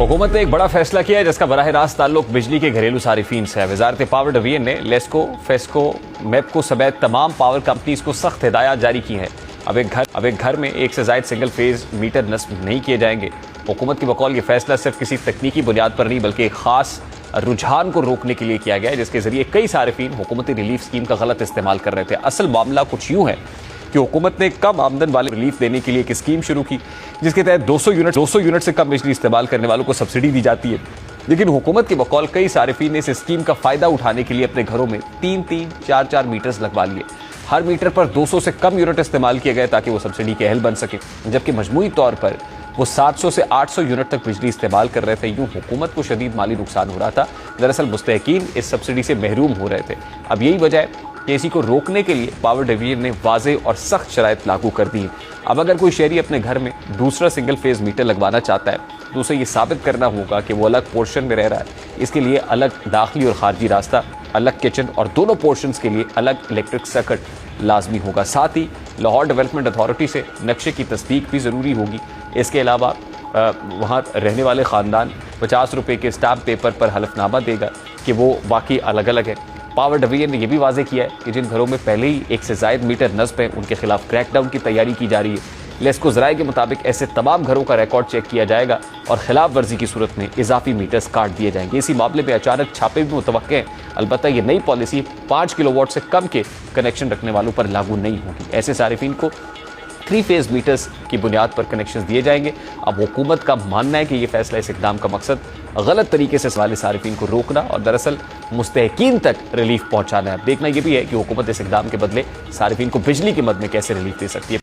हुकूमत ने एक बड़ा फैसला किया है जिसका बराह रास्त ताल्लुक बिजली के घरेलू सारिफीन से है। वजारत पावर डिवीजन ने लेस्को, फेस्को, मेपको समेत तमाम पावर कंपनीज को सख्त हिदायत जारी की हैं। अब एक घर में एक से ज्यादा सिंगल फेज मीटर नस्ब नहीं किए जाएंगे। हुकूमत की बकौल ये फैसला सिर्फ किसी तकनीकी बुनियाद पर नहीं बल्कि एक खास रुझान को रोकने के लिए किया गया है, जिसके जरिए कई सारिफीन हुकूमती रिलीफ स्कीम का गलत इस्तेमाल कर रहे थे। असल मामला कुछ यूं है कि हुकूमत ने कम आमदन वाले रिलीफ देने के लिए एक स्कीम शुरू की जिसके तहत 200 यूनिट से कम बिजली इस्तेमाल करने वालों को सब्सिडी दी जाती है। लेकिन हुकूमत की बकौल कई सारिफीन ने इस स्कीम का फायदा उठाने के लिए अपने घरों में 3-3, 4-4 मीटर्स लगवा लिए। हर मीटर पर 200 से कम यूनिट इस्तेमाल किए गए ताकि वो सब्सिडी के अहल बन सके, जबकि मजमूई तौर पर वो 700 से 800 यूनिट तक बिजली इस्तेमाल कर रहे थे। यूं हुकूमत को शदीद माली नुकसान हो रहा था। दरअसल मुस्तहकीन इस सब्सिडी से महरूम हो रहे थे। अब यही वजह है कि इसी को रोकने के लिए पावर डिवीजन ने वाज़े और सख्त शराइत लागू कर दी है। अब अगर कोई शहरी अपने घर में दूसरा सिंगल फेज मीटर लगवाना चाहता है तो उसे ये साबित करना होगा कि वो अलग पोर्शन में रह रहा है। इसके लिए अलग दाखिली और खारजी रास्ता, अलग किचन और दोनों पोर्शंस के लिए अलग इलेक्ट्रिक सर्किट लाजमी होगा। साथ ही लाहौर डेवलपमेंट अथॉरिटी से नक्शे की तस्दीक भी ज़रूरी होगी। इसके अलावा वहाँ रहने वाले ख़ानदान 50 रुपये के स्टाम्प पेपर पर हलफनामा देगा कि वो वाकई अलग अलग है। पावर डिवीजन ने यह भी वाजे किया है कि जिन घरों में पहले ही एक से ज़ायद मीटर नस्ब है उनके खिलाफ क्रैकडाउन की तैयारी की जा रही है। लेस्को ज़राए के मुताबिक ऐसे तमाम घरों का रिकॉर्ड चेक किया जाएगा और खिलाफ वर्जी की सूरत में इजाफी मीटर्स काट दिए जाएंगे। इसी मामले में अचानक छापे भी मुतवक्के हैं। अलबत्ता ये नई पॉलिसी 5 किलोवाट से कम के कनेक्शन रखने वालों पर लागू नहीं होगी। ऐसे सारिफीन को 3 फेज मीटर्स की बुनियाद पर कनेक्शन दिए जाएंगे। अब हुकूमत का मानना है कि यह फैसला, इस इकदाम का मकसद गलत तरीके से वाले सारिफीन को रोकना और दरअसल मुस्तहकीन तक रिलीफ पहुंचाना है। अब देखना यह भी है कि हुकूमत इस इकदाम के बदले सारिफीन को बिजली की मद में कैसे रिलीफ दे सकती है।